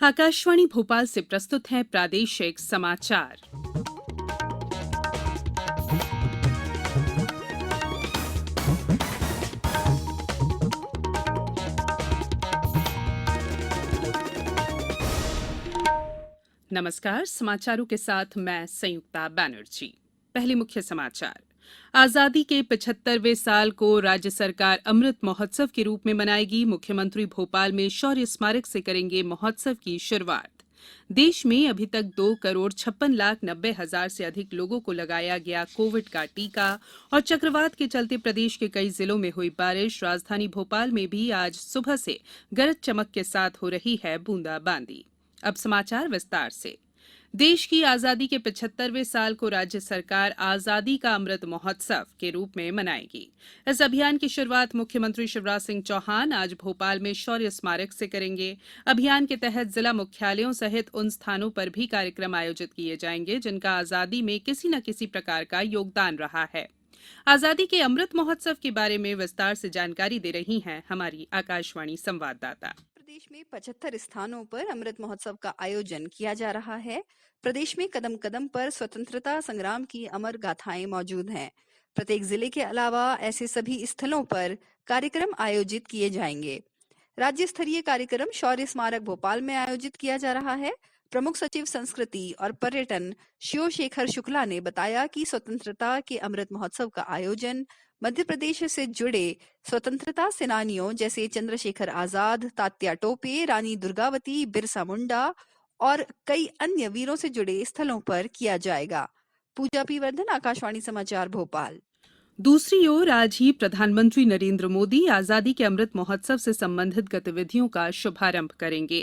आकाशवाणी भोपाल से प्रस्तुत हैं प्रादेशिक समाचार। नमस्कार, समाचारों के साथ मैं संयुक्ता बैनर्जी। पहले मुख्य समाचार। आजादी के 75वें साल को राज्य सरकार अमृत महोत्सव के रूप में मनाएगी। मुख्यमंत्री भोपाल में शौर्य स्मारक से करेंगे महोत्सव की शुरुआत। देश में अभी तक 2,56,90,000 से अधिक लोगों को लगाया गया कोविड का टीका। और चक्रवात के चलते प्रदेश के कई जिलों में हुई बारिश। राजधानी भोपाल में भी आज सुबह से गरज चमक के साथ हो रही है बूंदाबांदी। अब समाचार विस्तार से। देश की आजादी के 75वें साल को राज्य सरकार आजादी का अमृत महोत्सव के रूप में मनाएगी। इस अभियान की शुरुआत मुख्यमंत्री शिवराज सिंह चौहान आज भोपाल में शौर्य स्मारक से करेंगे। अभियान के तहत जिला मुख्यालयों सहित उन स्थानों पर भी कार्यक्रम आयोजित किए जाएंगे जिनका आजादी में किसी न किसी प्रकार का योगदान रहा है। आजादी के अमृत महोत्सव के बारे में विस्तार से जानकारी दे रही हैं हमारी आकाशवाणी संवाददाता। प्रदेश में 75 स्थानों पर अमृत महोत्सव का आयोजन किया जा रहा है। प्रदेश में कदम कदम पर स्वतंत्रता संग्राम की अमर गाथाएं मौजूद हैं। प्रत्येक जिले के अलावा ऐसे सभी स्थलों पर कार्यक्रम आयोजित किए जाएंगे। राज्य स्तरीय कार्यक्रम शौर्य स्मारक भोपाल में आयोजित किया जा रहा है। प्रमुख सचिव संस्कृति और पर्यटन शिव शेखर शुक्ला ने बताया कि स्वतंत्रता के अमृत महोत्सव का आयोजन मध्य प्रदेश से जुड़े स्वतंत्रता सेनानियों जैसे चंद्रशेखर आजाद, तात्या टोपे, रानी दुर्गावती, बिरसा मुंडा और कई अन्य वीरों से जुड़े स्थलों पर किया जाएगा। पूजा पी वर्धन, आकाशवाणी समाचार भोपाल। दूसरी ओर आज ही प्रधानमंत्री नरेंद्र मोदी आजादी के अमृत महोत्सव से संबंधित गतिविधियों का शुभारंभ करेंगे।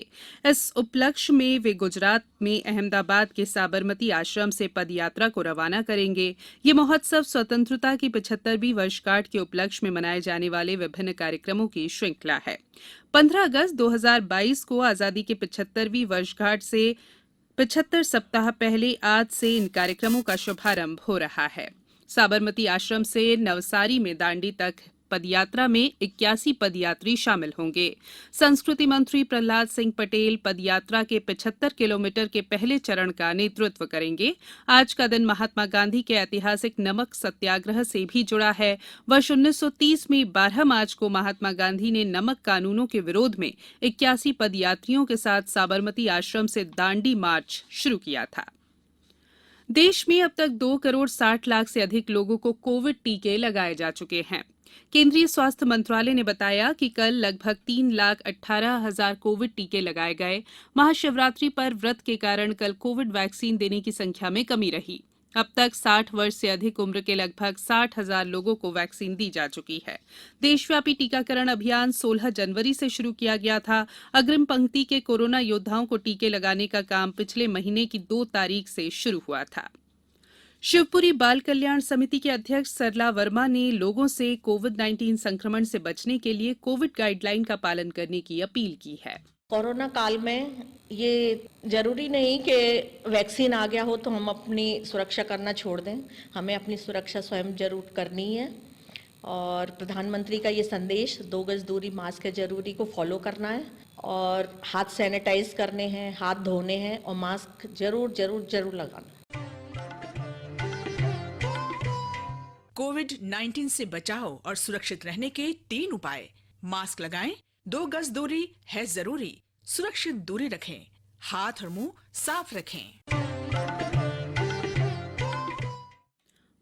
इस उपलक्ष्य में वे गुजरात में अहमदाबाद के साबरमती आश्रम से पदयात्रा को रवाना करेंगे। ये महोत्सव स्वतंत्रता की 75वीं वर्षगांठ के उपलक्ष्य में मनाए जाने वाले विभिन्न कार्यक्रमों की श्रृंखला है। 15 अगस्त 2022 को आजादी के 75वीं वर्षगांठ से 75 सप्ताह पहले आज से इन कार्यक्रमों का शुभारंभ हो रहा है। साबरमती आश्रम से नवसारी में दांडी तक पदयात्रा में 81 पदयात्री शामिल होंगे। संस्कृति मंत्री प्रहलाद सिंह पटेल पदयात्रा के 75 किलोमीटर के पहले चरण का नेतृत्व करेंगे। आज का दिन महात्मा गांधी के ऐतिहासिक नमक सत्याग्रह से भी जुड़ा है। वर्ष 1930 में 12 मार्च को महात्मा गांधी ने नमक कानूनों के विरोध में 81 पदयात्रियों के साथ साबरमती आश्रम से दांडी मार्च शुरू किया था। देश में अब तक 2,60,00,000 से अधिक लोगों को कोविड टीके लगाए जा चुके हैं। केंद्रीय स्वास्थ्य मंत्रालय ने बताया कि कल लगभग 3,18,000 कोविड टीके लगाए गए। महाशिवरात्रि पर व्रत के कारण कल कोविड वैक्सीन देने की संख्या में कमी रही। अब तक 60 वर्ष से अधिक उम्र के लगभग 60,000 लोगों को वैक्सीन दी जा चुकी है। देशव्यापी टीकाकरण अभियान 16 जनवरी से शुरू किया गया था। अग्रिम पंक्ति के कोरोना योद्धाओं को टीके लगाने का काम पिछले महीने की 2 तारीख से शुरू हुआ था। शिवपुरी बाल कल्याण समिति के अध्यक्ष सरला वर्मा ने लोगों से कोविड-19 संक्रमण से बचने के लिए कोविड गाइडलाइन का पालन करने की अपील की है। कोरोना काल में ये जरूरी नहीं कि वैक्सीन आ गया हो तो हम अपनी सुरक्षा करना छोड़ दें। हमें अपनी सुरक्षा स्वयं जरूर करनी है और प्रधानमंत्री का ये संदेश 2 गज दूरी, मास्क है जरूरी को फॉलो करना है और हाथ सैनिटाइज करने हैं, हाथ धोने हैं और मास्क जरूर जरूर जरूर लगाना। कोविड-19 से बचाव और सुरक्षित रहने के 3 उपाय। मास्क लगाएं, 2 गज दूरी है जरूरी, सुरक्षित दूरी रखें, हाथ और मुंह साफ रखें।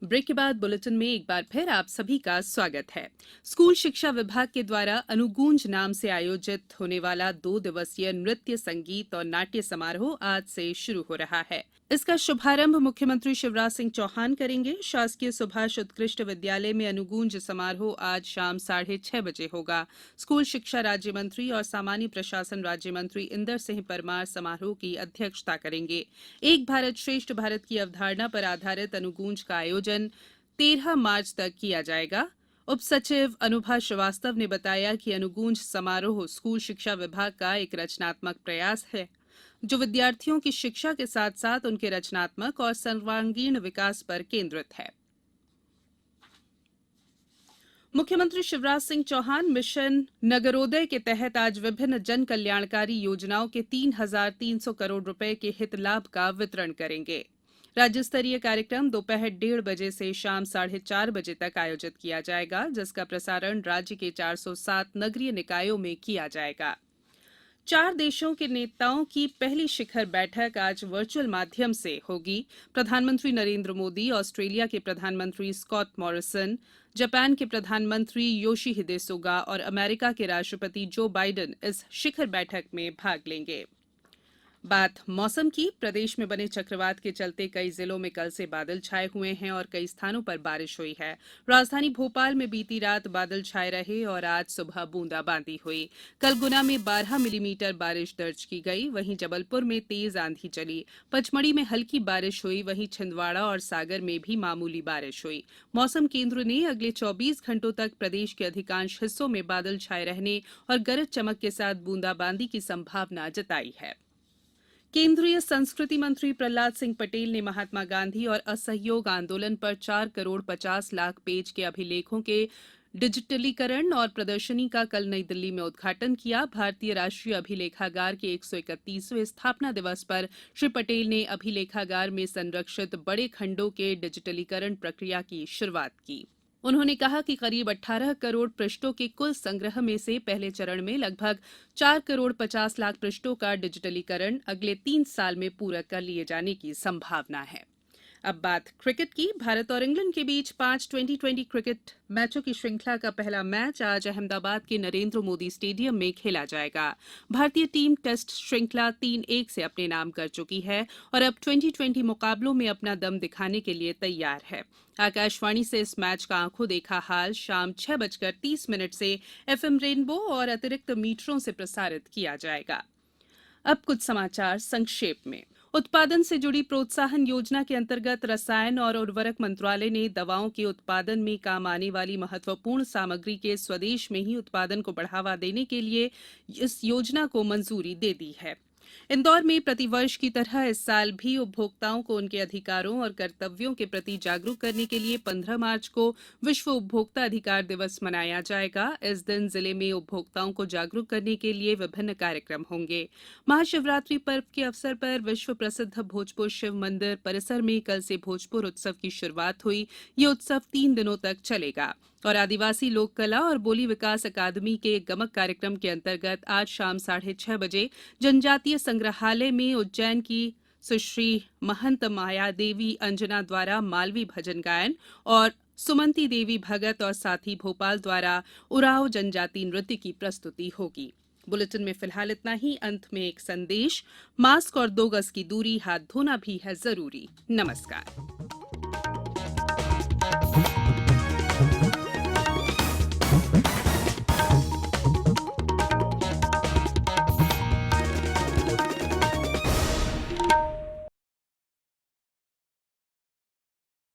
ब्रेक के बाद बुलेटिन में एक बार फिर आप सभी का स्वागत है। स्कूल शिक्षा विभाग के द्वारा अनुगूंज नाम से आयोजित होने वाला 2 दिवसीय नृत्य, संगीत और नाट्य समारोह आज से शुरू हो रहा है। इसका शुभारंभ मुख्यमंत्री शिवराज सिंह चौहान करेंगे। शासकीय सुभाष उत्कृष्ट विद्यालय में अनुगूंज समारोह आज शाम 6:30 बजे होगा। स्कूल शिक्षा राज्य मंत्री और सामान्य प्रशासन राज्य मंत्री इंदर सिंह परमार समारोह की अध्यक्षता करेंगे। एक भारत श्रेष्ठ भारत की अवधारणा पर आधारित अनुगूंज का आयोजन 13 मार्च तक किया जाएगा। उप सचिव अनुभा श्रीवास्तव ने बताया कि अनुगूंज समारोह स्कूल शिक्षा विभाग का एक रचनात्मक प्रयास है जो विद्यार्थियों की शिक्षा के साथ साथ उनके रचनात्मक और सर्वांगीण विकास पर केंद्रित है। मुख्यमंत्री शिवराज सिंह चौहान मिशन नगरोदय के तहत आज विभिन्न जन कल्याणकारी योजनाओं के 3,300 करोड़ रुपए के हित लाभ का वितरण करेंगे। राज्य स्तरीय कार्यक्रम दोपहर 1:30 बजे से शाम 4:30 बजे तक आयोजित किया जाएगा, जिसका प्रसारण राज्य के 407 नगरीय निकायों में किया जाएगा। 4 देशों के नेताओं की पहली शिखर बैठक आज वर्चुअल माध्यम से होगी। प्रधानमंत्री नरेंद्र मोदी, ऑस्ट्रेलिया के प्रधानमंत्री स्कॉट मॉरिसन, जापान के प्रधानमंत्री योशिहिदे सुगा और अमेरिका के राष्ट्रपति जो बाइडेन इस शिखर बैठक में भाग लेंगे। बात मौसम की। प्रदेश में बने चक्रवात के चलते कई जिलों में कल से बादल छाए हुए हैं और कई स्थानों पर बारिश हुई है। राजधानी भोपाल में बीती रात बादल छाए रहे और आज सुबह बूंदाबांदी हुई। कल गुना में 12 मिलीमीटर बारिश दर्ज की गई। वहीं जबलपुर में तेज आंधी चली। पचमढ़ी में हल्की बारिश हुई। वहीं छिंदवाड़ा और सागर में भी मामूली बारिश हुई। मौसम केंद्र ने अगले 24 घंटों तक प्रदेश के अधिकांश हिस्सों में बादल छाए रहने और गरज चमक के साथ बूंदाबांदी की संभावना जताई है। केंद्रीय संस्कृति मंत्री प्रहलाद सिंह पटेल ने महात्मा गांधी और असहयोग आंदोलन पर 4 करोड़ 50 लाख पेज के अभिलेखों के डिजिटलीकरण और प्रदर्शनी का कल नई दिल्ली में उद्घाटन किया। भारतीय राष्ट्रीय अभिलेखागार के 131वें स्थापना दिवस पर श्री पटेल ने अभिलेखागार में संरक्षित बड़े खंडों के डिजिटलीकरण प्रक्रिया की शुरुआत की। उन्होंने कहा कि करीब 18 करोड़ पृष्ठों के कुल संग्रह में से पहले चरण में लगभग 4 करोड़ 50 लाख पृष्ठों का डिजिटलीकरण अगले 3 साल में पूरा कर लिए जाने की संभावना है। अब बात क्रिकेट की। भारत और इंग्लैंड के बीच 5 2020 क्रिकेट मैचों की श्रृंखला का पहला मैच आज अहमदाबाद के नरेंद्र मोदी स्टेडियम में खेला जाएगा। भारतीय टीम टेस्ट श्रृंखला 3-1 से अपने नाम कर चुकी है और अब 2020 मुकाबलों में अपना दम दिखाने के लिए तैयार है। आकाशवाणी से इस मैच का आंखों देखा हाल शाम 6:30 से एफएम रेनबो और अतिरिक्त मीटरों से प्रसारित किया जाएगा। अब कुछ समाचार संक्षेप में। उत्पादन से जुड़ी प्रोत्साहन योजना के अंतर्गत रसायन और उर्वरक मंत्रालय ने दवाओं के उत्पादन में काम आने वाली महत्वपूर्ण सामग्री के स्वदेश में ही उत्पादन को बढ़ावा देने के लिए इस योजना को मंजूरी दे दी है। इंदौर में प्रतिवर्ष की तरह इस साल भी उपभोक्ताओं को उनके अधिकारों और कर्तव्यों के प्रति जागरूक करने के लिए 15 मार्च को विश्व उपभोक्ता अधिकार दिवस मनाया जाएगा। इस दिन जिले में उपभोक्ताओं को जागरूक करने के लिए विभिन्न कार्यक्रम होंगे। महाशिवरात्रि पर्व के अवसर पर विश्व प्रसिद्ध भोजपुर शिव मंदिर परिसर में कल से भोजपुर उत्सव की शुरुआत हुई। ये उत्सव 3 दिनों तक चलेगा और आदिवासी लोक कला और बोली विकास अकादमी के गमक कार्यक्रम के अंतर्गत आज शाम 6:30 बजे जनजातीय संग्रहालय में उज्जैन की सुश्री महंत माया देवी अंजना द्वारा मालवी भजन गायन और सुमंती देवी भगत और साथी भोपाल द्वारा उराव जनजाति नृत्य की प्रस्तुति होगी। बुलेटिन में फिलहाल इतना ही। अंत में एक संदेश। मास्क और 2 गज की दूरी, हाथ धोना भी है जरूरी। नमस्कार।